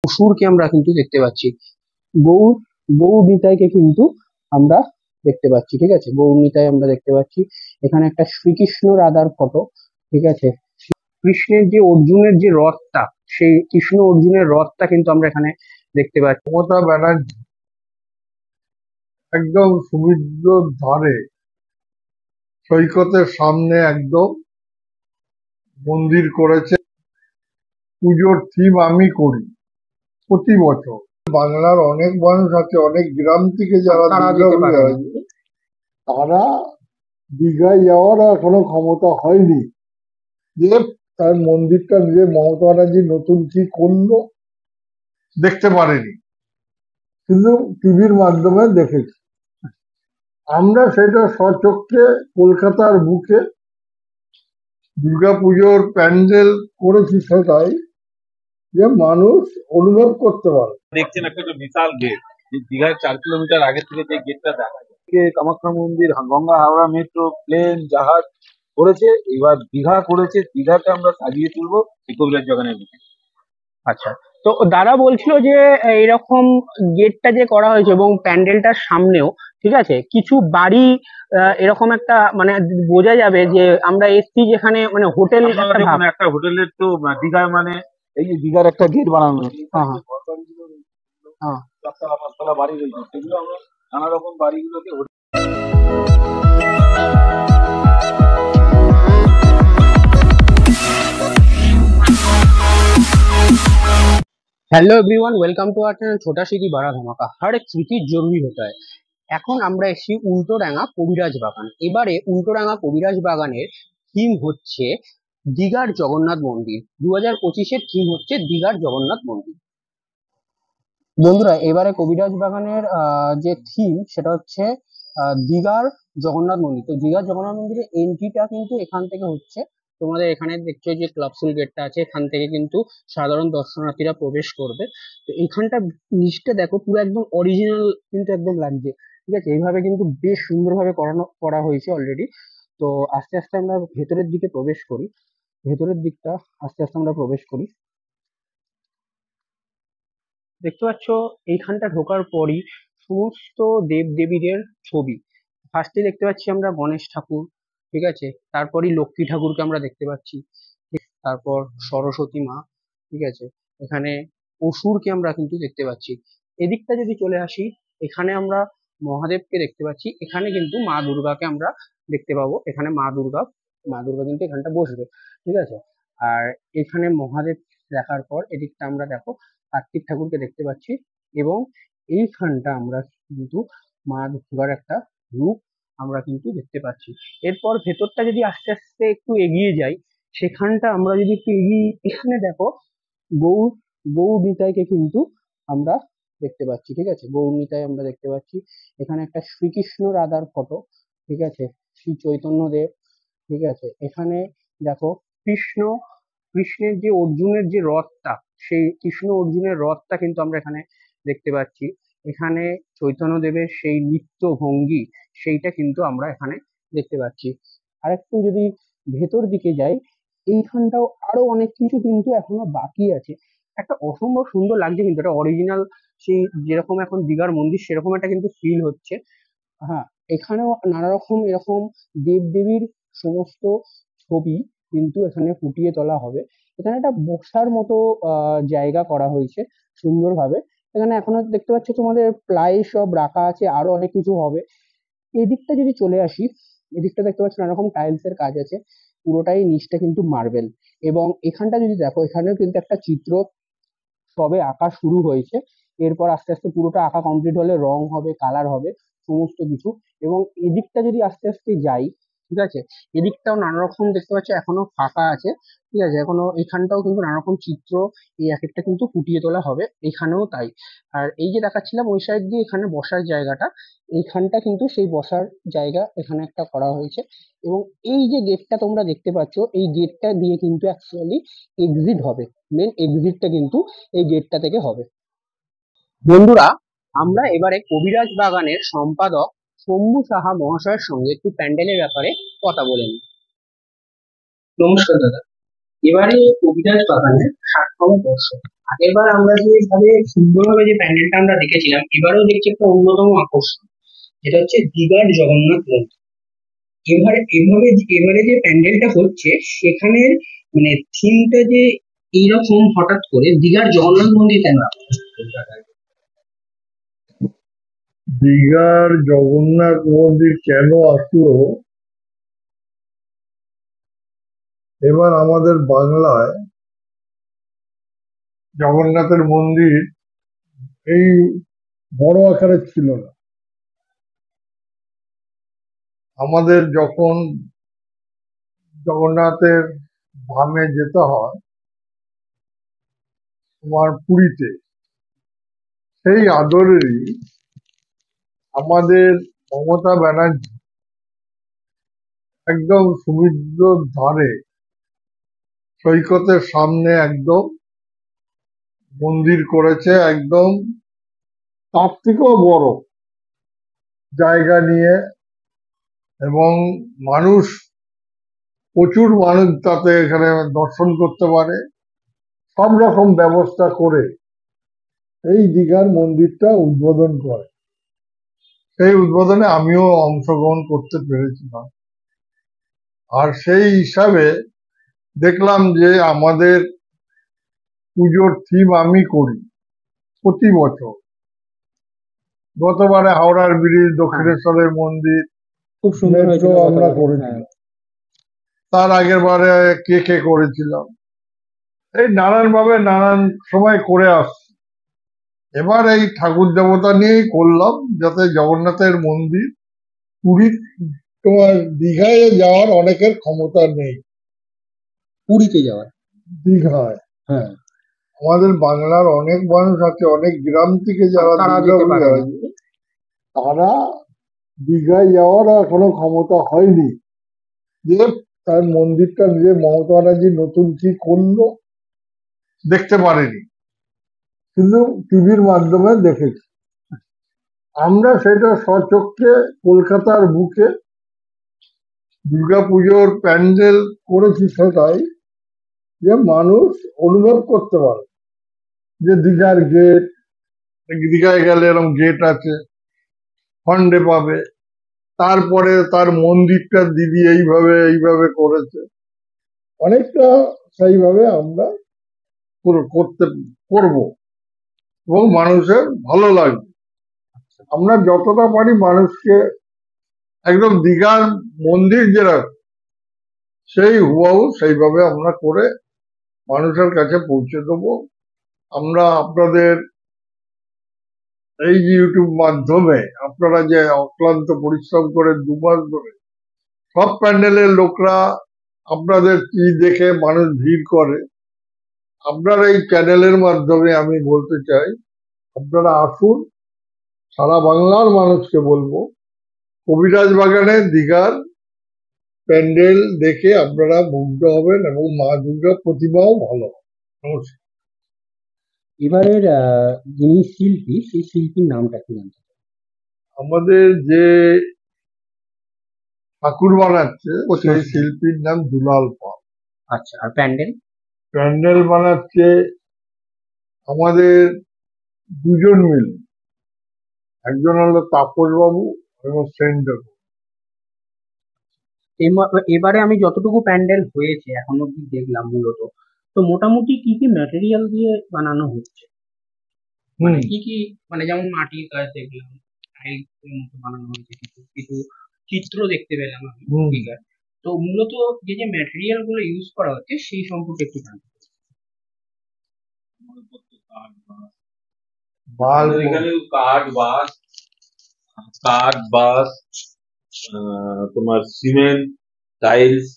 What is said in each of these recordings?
অসুরকে আমরা কিন্তু দেখতে পাচ্ছি। গৌর গৌর নিতাইকে কিন্তু আমরা দেখতে পাচ্ছি, ঠিক আছে, গৌর নিতাই আমরা দেখতে পাচ্ছি। এখানে একটা শ্রীকৃষ্ণ রাধার ফটো, ঠিক আছে। কৃষ্ণের যে অর্জুনের যে রথটা, সেই কৃষ্ণ অর্জুনের রথটা কিন্তু আমরা এখানে দেখতে পাচ্ছি। মমতা ব্যানার্জি একদম সমুদ্রের ধারে সৈকতের সামনে একদম মন্দির করেছে। পুজোর থিম আমি করি প্রতি বছর। বাংলার অনেক মানুষ আছে, অনেক গ্রাম থেকে যারা দীঘা আছে, তারা দীঘায় যাওয়ার এখনো ক্ষমতা হয়নি, যে তার মন্দিরটা যে মমতা ব্যানার্জি নতুন কি করলো দেখতে পারেনি, কিন্তু টিভির মাধ্যমে দেখেছি। আমরা সেটা স্বচক্ষে কলকাতার বুকে দুর্গাপুজোর প্যান্ডেল করেছি, সেটাই যে মানুষ অনুভব করতে পারে। দেখছেন একটা বিশাল গেট, দীঘার 4 কিলোমিটার আগে থেকে যে গেটটা দেখা যায়, কামাখ্যা মন্দির, গঙ্গা হাওড়া মেট্রো, প্লেন, জাহাজ করেছে। এবার দীঘা করেছে, দীঘাকে আমরা সাজিয়ে তুলবো কবিরাজ বাগানের দিকে। আচ্ছা, তো দাদা বলছিল যে এরকম গেটটা যে করা হয়েছে এবং প্যান্ডেলটার সামনেও, ঠিক আছে, কিছু বাড়ি এরকম একটা মানে বোঝা যাবে যে আমরা এসছি যেখানে মানে হোটেল একটা হোটেলের তো দীঘায় মানে এই যে দীঘার একটা গেট বানানো হয়েছে, চারতলা 5তলা বাড়ি রয়েছে, সেগুলো আমরা নানা রকম বাড়িগুলোকে hello everyone, welcome to our channel छोटा सिटी बड़ा धमाका। हर एक स्मृति जरूरी होता है। এখন আমরা এসেছি উল্টোডাঙ্গা কবিরাজ বাগান। এবারে উল্টোডাঙ্গা কবিরাজ বাগানের থিম হচ্ছে দীঘার জগন্নাথ মন্দির। 2025-এর থিম হচ্ছে দীঘার জগন্নাথ মন্দির। বন্ধুরা, এবারে কবিরাজ বাগানের যে থিম সেটা হচ্ছে দীঘার জগন্নাথ মন্দির। তো দীঘার জগন্নাথ মন্দিরের এন্ট্রিটা কিন্তু এখান থেকে হচ্ছে। তোমাদের এখানে দেখছো যে ক্লাবসুল গেটটা আছে, এখান থেকে কিন্তু সাধারণ দর্শনার্থীরা প্রবেশ করবে। তো এখানটা নিচটা দেখো, পুরো একদম অরিজিনাল কিন্তু একদম লাগছে, ঠিক আছে। এইভাবে কিন্তু বেশ সুন্দরভাবে করা হয়েছে অলরেডি। তো আস্তে আস্তে আমরা ভেতরের দিকে প্রবেশ করি। ভেতরের দিকটা আস্তে আস্তে আমরা প্রবেশ করি। দেখতে পাচ্ছ এইখানটা ঢোকার পরই সমস্ত দেব দেবীদের ছবি। ফার্স্টে দেখতে পাচ্ছি আমরা গণেশ ঠাকুর, ঠিক আছে, তারপরই লক্ষ্মী ঠাকুরকে আমরা দেখতে পাচ্ছি, তারপর সরস্বতী মা, ঠিক আছে, এখানে অসুরকে আমরা কিন্তু দেখতে পাচ্ছি। এদিকটা যদি চলে আসি, এখানে আমরা মহাদেবকে দেখতে পাচ্ছি। এখানে কিন্তু মা দুর্গাকে আমরা দেখতে পাবো। এখানে মা দুর্গা কিন্তু এখানটা বসবে, ঠিক আছে। আর এখানে মহাদেব দেখার পর এদিকটা আমরা দেখো কার্তিক ঠাকুরকে দেখতে পাচ্ছি, এবং এইখানটা আমরা কিন্তু মা দুর্গার একটা রূপ আমরা কিন্তু দেখতে পাচ্ছি। এরপর ভেতরটা যদি আস্তে আস্তে একটু এগিয়ে যাই, সেখানটা আমরা যদি একটু এগিয়ে, এখানে দেখো গৌর গৌর নিতাইকে কিন্তু আমরা দেখতে পাচ্ছি, ঠিক আছে, গৌর নিতাই আমরা দেখতে পাচ্ছি। এখানে একটা শ্রীকৃষ্ণ রাধার ফটো, ঠিক আছে, শ্রী চৈতন্য দেব, ঠিক আছে। এখানে দেখো কৃষ্ণ কৃষ্ণের যে অর্জুনের যে রথটা, সেই কৃষ্ণ অর্জুনের রথটা কিন্তু আমরা এখানে দেখতে পাচ্ছি। এখানে চৈতন্য দেবের সেই নৃত্য ভঙ্গি, সেইটা কিন্তু আমরা এখানে দেখতে পাচ্ছি। আর একটু যদি ভেতর দিকে যাই, এইখানটাও আরো অনেক কিছু কিন্তু এখনো বাকি আছে। একটা অসম্ভব সুন্দর লাগছে কিন্তু, এটা অরিজিনাল সেই যেরকম এখন দীঘার মন্দির সেরকম একটা কিন্তু ফিল হচ্ছে। হ্যাঁ, এখানেও নানা রকম এরকম দেবদেবীর সমস্ত ছবি কিন্তু এখানে ফুটিয়ে তোলা হবে। এখানে একটা বসার মতো জায়গা করা হয়েছে সুন্দরভাবে। এখানে এখনো দেখতে পাচ্ছ তোমাদের প্লাই সব রাখা আছে, আরো অনেক কিছু হবে। এদিকটা যদি চলে আসি, এদিকটা দেখতে পাচ্ছ নানা রকম টাইলস এর কাজ আছে, পুরোটাই নিচটা কিন্তু মার্বেল। এবং এখানটা যদি দেখো, এখানেও কিন্তু একটা চিত্র সবে আঁকা শুরু হয়েছে। এরপর আস্তে আস্তে পুরোটা আঁকা কমপ্লিট হলে রং হবে, কালার হবে, সমস্ত কিছু। এবং এদিকটা যদি আস্তে আস্তে যাই, ঠিক আছে, এদিকটাও নানা রকম দেখতে পাচ্ছি এখনো ফাঁকা আছে, ঠিক আছে। এখনো এখানটাও কিন্তু নানা রকম চিত্র এই এক একটা কিন্তু ফুটিয়ে তোলা হবে, এখানেও তাই। আর এই যে দেখাচ্ছিলাম ওই সাইড দিয়ে এখানে বসার জায়গাটা, এইখানটা কিন্তু সেই বসার জায়গা এখানে একটা করা হয়েছে। এবং এই যে গেটটা তোমরা দেখতে পাচ্ছ, এই গেটটা দিয়ে কিন্তু অ্যাকচুয়ালি এক্সিট হবে। মেন এক্সিটটা কিন্তু এই গেটটা থেকে হবে। বন্ধুরা, আমরা এবারে কবিরাজ বাগানের সম্পাদক শম্ভু সাহা মহাশয়ের সঙ্গে একটু প্যান্ডেলের ব্যাপারে কথা বলে নিই। নমস্কার দাদা, এবারে কবিরাজ বাগানের 60তম বর্ষ, আগেরবার আমরা যেভাবে সুন্দরভাবে যে প্যান্ডেলটা আমরা দেখেছিলাম, এবারেও দেখছি একটা অন্যতম আকর্ষণ, যেটা হচ্ছে দীঘার জগন্নাথ মন্দির। এবারে যে প্যান্ডেলটা হচ্ছে সেখানের মানে থিমটা যে এইরকম হঠাৎ করে দীঘার জগন্নাথ মন্দির কেন রাখা হলো? দীঘার জগন্নাথ মন্দির কেন আসলো? এবার আমাদের বাংলায় জগন্নাথের মন্দির এই বড় আকারে ছিল না। আমাদের যখন জগন্নাথের ধামে যেতে হয় তোমার পুরীতে, সেই আদরেরই আমাদের মমতা ব্যানার্জি একদম সমুদ্রের ধারে সৈকতের সামনে একদম মন্দির করেছে, একদম তার থেকেও বড় জায়গা নিয়ে, এবং মানুষ প্রচুর মানুষ তাতে এখানে দর্শন করতে পারে, সব রকম ব্যবস্থা করে এই দীঘার মন্দিরটা উদ্বোধন করে। সেই উদ্বোধনে আমিও অংশগ্রহণ করতে পেরেছিলাম। আর সেই হিসাবে দেখলাম যে আমাদের পুজোর থিম আমি করি প্রতি বছর। গতবারে হাওড়ার ব্রিজ, দক্ষিণেশ্বরের মন্দির, খুব সুন্দর মেট্রো হয়েছিল আমরা গতবারে। করেছিলাম। তার আগের বারে কে করেছিলাম। এই নানান ভাবে নানান সময় করে আসছি। এবার এই ঠাকুর দেবতা নিয়েই করলাম, যাতে জগন্নাথের মন্দির পুরীর, তোমার দীঘায় যাওয়ার অনেকের ক্ষমতা নেই। পুরীতে যাওয়ার, দীঘায় হ্যাঁ, আমাদের বাংলার অনেক মানুষ আছে, অনেক গ্রাম থেকে যারা তারা দীঘা যেতে পারে না। আছে, তারা দীঘায় যাওয়ার এখনো ক্ষমতা হয়নি। যে তার মন্দিরটা যে মমতা ব্যানার্জি নতুন কি করলো দেখতে পারেনি, কিন্তু টিভির মাধ্যমে দেখেছি। আমরা সেটা স্বচক্ষে কলকাতার বুকে দুর্গাপুজোর প্যান্ডেল করেছি, সেটাই যে মানুষ অনুভব করতে পারে যে দীঘার গেট, দীঘায় গেলে এরকম গেট আছে, ফান্ডে পাবে। তারপরে তার মন্দিরটা দিদি এইভাবে এইভাবে করেছে, অনেকটা সেইভাবে আমরা করবো এবং মানুষের ভালো লাগবে। আমরা যতটা পারি মানুষকে একদম দীঘার মন্দির যেরকম সেই হুবহু সেইভাবে আমরা করে মানুষের কাছে পৌঁছে দেবো। আমরা আপনাদের এই যে ইউটিউব মাধ্যমে আপনারা যে অক্লান্ত পরিশ্রম করে 2 মাস ধরে সব প্যান্ডেলের লোকরা আপনাদের কি দেখে মানুষ ভিড় করে, আপনারা এই চ্যানেলের মাধ্যমে আমি বলতে চাই আপনারা আসুন। সারা বাংলার মানুষকে বলবো কবিরাজ বাগানে দীঘার প্যান্ডেল দেখে আপনারা মুগ্ধ হবেন এবং মা দুর্গা প্রতিমাও ভালো হবে। নমস্কার। এবারের যিনি শিল্পী, সেই শিল্পীর নামটা কি জানতে চাই? আমাদের যে ঠাকুর বানাচ্ছে সেই আচ্ছা। শিল্পীর নাম দুলাল পাল। আচ্ছা, আর প্যান্ডেল? প্যান্ডেল বানাচ্ছে আমাদের দুজন মিলে, একজন হলো তাপস বাবু এবং সেন্টার। এবারে আমি যতটুকু প্যান্ডেল হয়েছে এখন অব্দি দেখলাম মূলত, তো মোটামুটি কি কি ম্যাটেরিয়াল দিয়ে বানানো হচ্ছে, মানে কি কি, মানে যেমন মাটির কাজ দেখলাম, টাইলস এর মতো বানানো হয়েছে, কিছু কিছু চিত্র দেখতে পেলাম আমি, ঠিক আছে। তো মূলত যে যে ম্যাটেরিয়াল গুলো ইউজ করা হচ্ছে সেই সম্পর্কে একটু জানতে চাই। আমাদের এখানে কাঠ, বাঁশ, তোমার সিমেন্ট, টাইলস,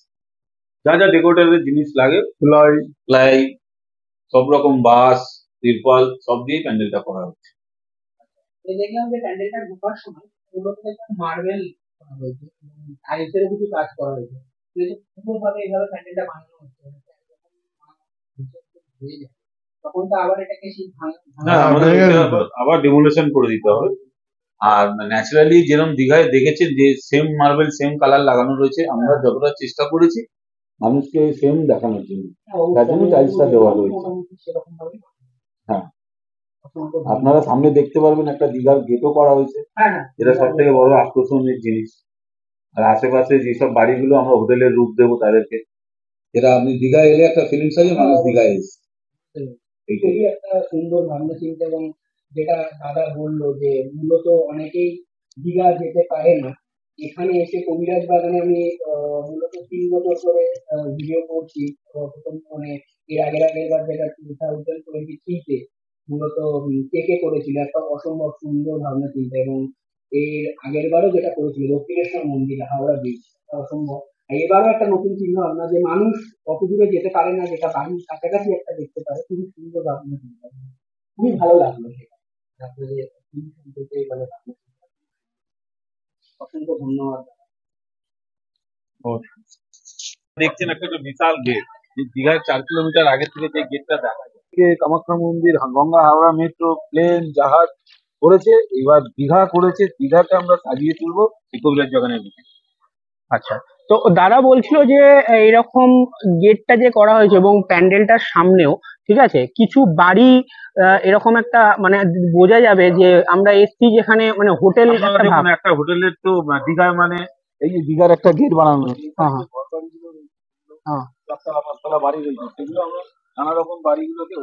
যা যা ডেকোরেটরের জিনিস লাগে, প্লাই, সব রকম বাঁশ, তিরপল সব দিয়ে প্যান্ডেলটা করা হচ্ছে। দেখলাম যে প্যান্ডেলটা ঢোকার সময় মূলত দেখলাম মার্বেল করা হয়েছে, টাইলসের কিছু কাজ করা হয়েছে। তো এই যে পুরোভাবে এইভাবে প্যান্ডেলটা বানানো হচ্ছে, হয়ে যায় তখন তো আবার এটাকে সেই হ্যাঁ, আমাদের আবার ডেমোলেশন করে দিতে হবে। আর ন্যাচারালি যেরকম দীঘায় দেখেছেন যে সেম মার্বেল সেম কালার লাগানো রয়েছে, আমরা যতটা চেষ্টা করেছি মানুষকে সেম দেখানোর জন্য, তার জন্য টাইলসটা দেওয়া রয়েছে। সেরকম ভাবে হ্যাঁ, অসংখ্য আপনারা ধন্যবাদ। সামনে দেখতে পারবেন একটা দীঘার গেটও করা হয়েছে। হ্যাঁ হ্যাঁ, এটা সব থেকে বড় আকর্ষণীয় জিনিস। আর আশেপাশে যেসব বাড়িগুলো আমরা হোটেলের রূপ দেবো তাদেরকে, যেটা আপনি দীঘা এলে একটা ফিলিংস আছে মানুষ দীঘায় এসেছে। এইটাই। খুবই একটা সুন্দর ভাবনা চিন্তা, এবং যেটা দাদা বললো যে মূলত অনেকেই দীঘা যেতে পারে না, এখানে এসে কবিরাজ বাগানে আমি মূলত 3 বছর ধরে ভিডিও করছি। প্রথম মানে আগের বার যেটা 2023-তে মূলত কেকে করেছিল, একটা অসম্ভব সুন্দর ভাবনা চিন্তা, এবং এর আগের বারও যেটা করেছিল দক্ষিণেশ্বর মন্দির হাওড়া ব্রিজ, অসম্ভব। আর এবারও একটা নতুন চিন্তা ভাবনা যে মানুষ অত দূরে যেতে পারে না, যেটা বাড়ির কাছাকাছি একটা দেখতে পারে, খুবই সুন্দর ভাবনা চিন্তা। খুবই ভালো লাগলো সেটা আপনাদের team সম্পর্কে মানে ভাবনা চিন্তা। অসংখ্য ধন্যবাদ। দেখছেন একটা তো বিশাল গেট, যে দীঘার 4 কিলোমিটার আগে থেকে যে গেটটা দেখা যায়, যে কামাখ্যা মন্দির, গঙ্গা হাওড়া মেট্রো, প্লেন, জাহাজ করেছে, এবার দীঘা করেছে। দীঘাকে আমরা সাজিয়ে তুলবো এই কবিরাজ বাগানের দিকে। আচ্ছা, তো দাদা বলছিল যে এরকম গেটটা যে করা হয়েছে এবং প্যান্ডেলটার সামনেও ঠিক আছে কিছু বাড়ি, এরকম একটা মানে বোঝা যাবে যে আমরা এসছি যেখানে মানে হোটেল আপনারা একটা ভাব। দেখুন একটা হোটেলের তো দীঘায় মানে এই যে দীঘার একটা গেট বানানো হয়েছে, হ্যাঁ হ্যাঁ হ্যাঁ। 4তলা 5তলা বাড়ি রয়েছে, সেগুলো আমরা নানা রকম বাড়িগুলোকে